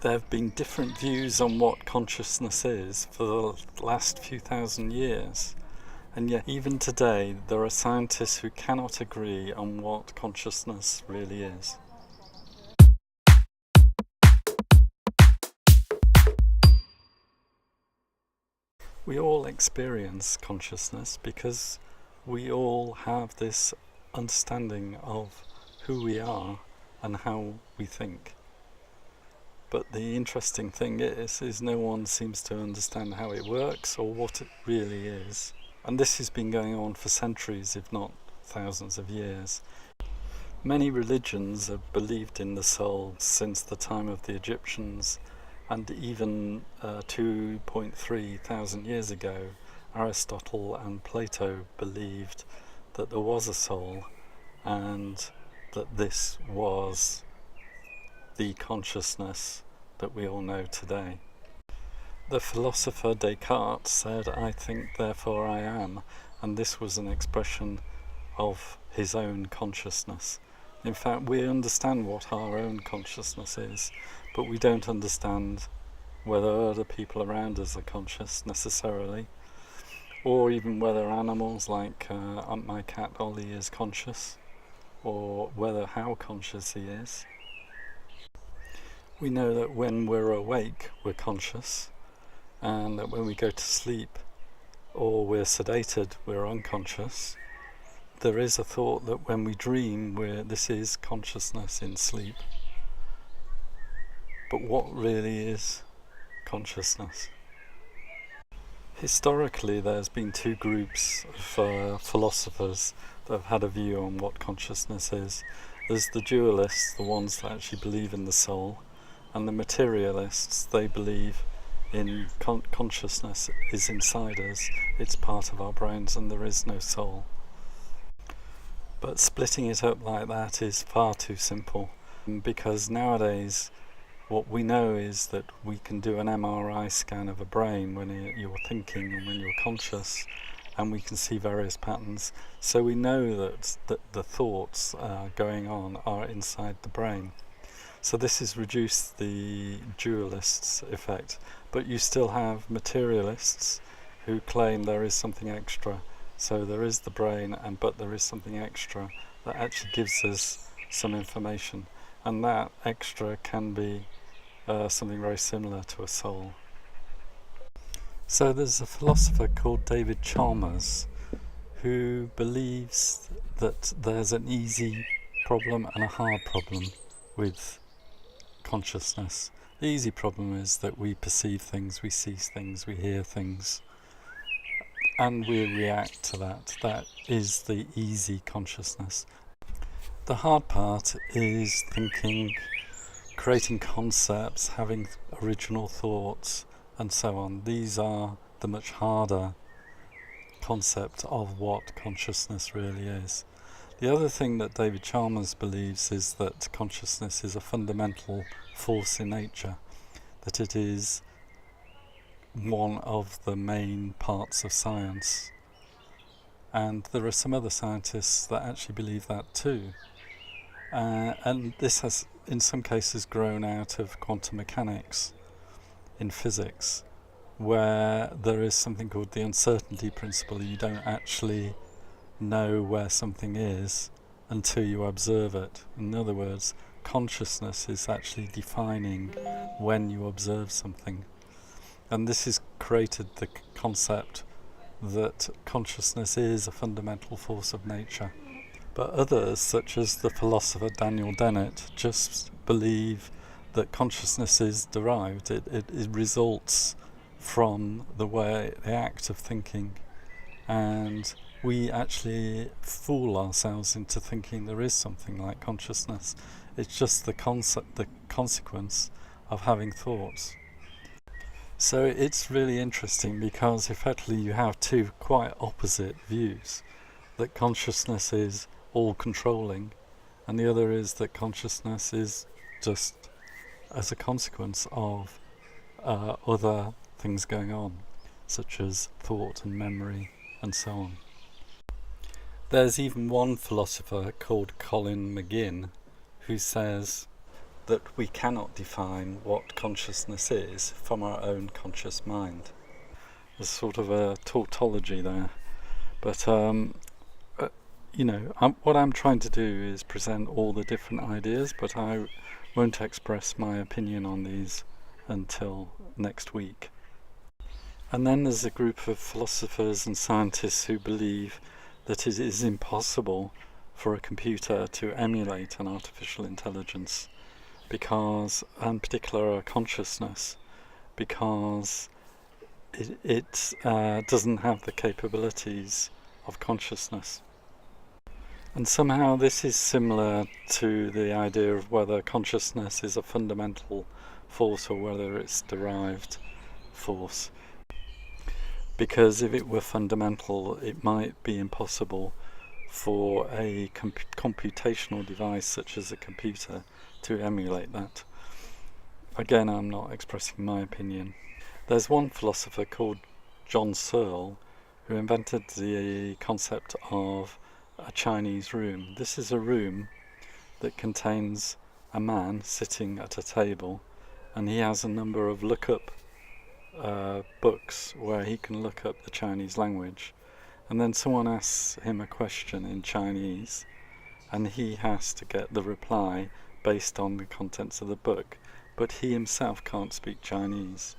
There have been different views on what consciousness is for the last few thousand years, and yet even today there are scientists who cannot agree on what consciousness really is. We all experience consciousness because we all have this understanding of who we are and how we think. But the interesting thing is no one seems to understand how it works or what it really is. And this has been going on for centuries, if not thousands of years. Many religions have believed in the soul since the time of the Egyptians, and even 2.3 thousand years ago, Aristotle and Plato believed that there was a soul and that this was the consciousness that we all know today. The philosopher Descartes said, "I think, therefore I am," and this was an expression of his own consciousness. In fact, we understand what our own consciousness is, but we don't understand whether other people around us are conscious necessarily, or even whether animals like my cat Ollie is conscious, or how conscious he is. We know that when we're awake, we're conscious, and that when we go to sleep or we're sedated, we're unconscious. There is a thought that when we dream, this is consciousness in sleep. But what really is consciousness? Historically, there's been two groups of philosophers that have had a view on what consciousness is. There's the dualists, the ones that actually believe in the soul, and the materialists, they believe in consciousness is inside us, it's part of our brains, and there is no soul. But splitting it up like that is far too simple, because nowadays what we know is that we can do an MRI scan of a brain when you're thinking and when you're conscious, and we can see various patterns. So we know that the thoughts going on are inside the brain. So this has reduced the dualists' effect, but you still have materialists who claim there is something extra. So there is the brain, but there is something extra that actually gives us some information, and that extra can be something very similar to a soul. So there's a philosopher called David Chalmers who believes that there's an easy problem and a hard problem with consciousness. The easy problem is that we perceive things, we see things, we hear things, and we react to that. That is the easy consciousness. The hard part is thinking, creating concepts, having original thoughts, and so on. These are the much harder concept of what consciousness really is. The other thing that David Chalmers believes is that consciousness is a fundamental force in nature, that it is one of the main parts of science. And there are some other scientists that actually believe that too. And this has, in some cases, grown out of quantum mechanics in physics, where there is something called the uncertainty principle. You don't actually know where something is until you observe it. In other words, consciousness is actually defining when you observe something. And this has created the concept that consciousness is a fundamental force of nature. But others, such as the philosopher Daniel Dennett, just believe that consciousness is derived. It results from the act of thinking, and we actually fool ourselves into thinking there is something like consciousness. It's just the consequence of having thoughts. So it's really interesting because effectively you have two quite opposite views, that consciousness is all controlling, and the other is that consciousness is just as a consequence of other things going on, such as thought and memory and so on. There's even one philosopher called Colin McGinn who says that we cannot define what consciousness is from our own conscious mind. There's sort of a tautology there, but what I'm trying to do is present all the different ideas, but I won't express my opinion on these until next week. And then there's a group of philosophers and scientists who believe that it is impossible for a computer to emulate an artificial intelligence, because, in particular, a consciousness, because it doesn't have the capabilities of consciousness. And somehow this is similar to the idea of whether consciousness is a fundamental force or whether it's derived force. Because if it were fundamental, it might be impossible for a computational device such as a computer to emulate that. Again, I'm not expressing my opinion. There's one philosopher called John Searle who invented the concept of a Chinese room. This is a room that contains a man sitting at a table, and he has a number of look-up books where he can look up the Chinese language, and then someone asks him a question in Chinese and he has to get the reply based on the contents of the book, but he himself can't speak Chinese.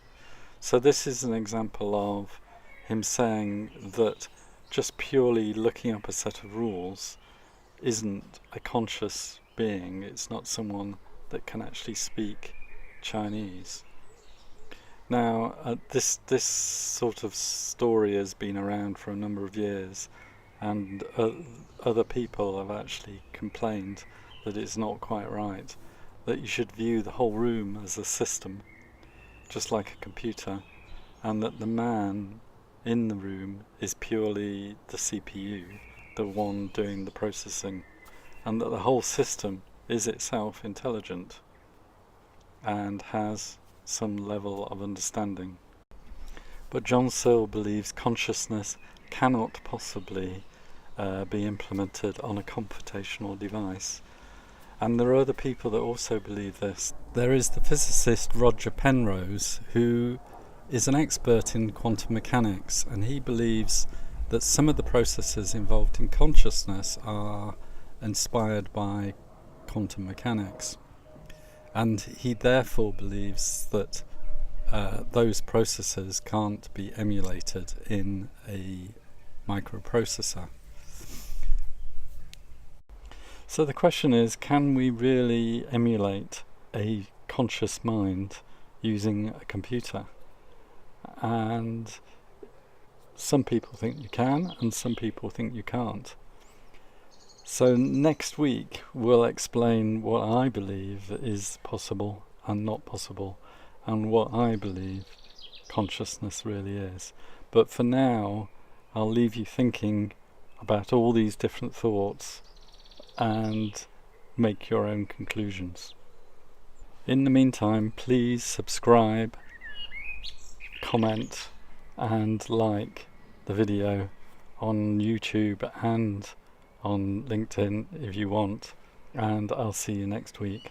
So this is an example of him saying that just purely looking up a set of rules isn't a conscious being. It's not someone that can actually speak Chinese. Now, this sort of story has been around for a number of years, and other people have actually complained that it's not quite right, that you should view the whole room as a system, just like a computer, and that the man in the room is purely the CPU, the one doing the processing, and that the whole system is itself intelligent and has some level of understanding. But John Searle believes consciousness cannot possibly be implemented on a computational device. And there are other people that also believe this. There is the physicist Roger Penrose, who is an expert in quantum mechanics, and he believes that some of the processes involved in consciousness are inspired by quantum mechanics. And he therefore believes that those processes can't be emulated in a microprocessor. So the question is, can we really emulate a conscious mind using a computer? And some people think you can, and some people think you can't. So next week we'll explain what I believe is possible and not possible, and what I believe consciousness really is. But for now, I'll leave you thinking about all these different thoughts and make your own conclusions. In the meantime, please subscribe, comment and like the video on YouTube and on LinkedIn if you want, and I'll see you next week.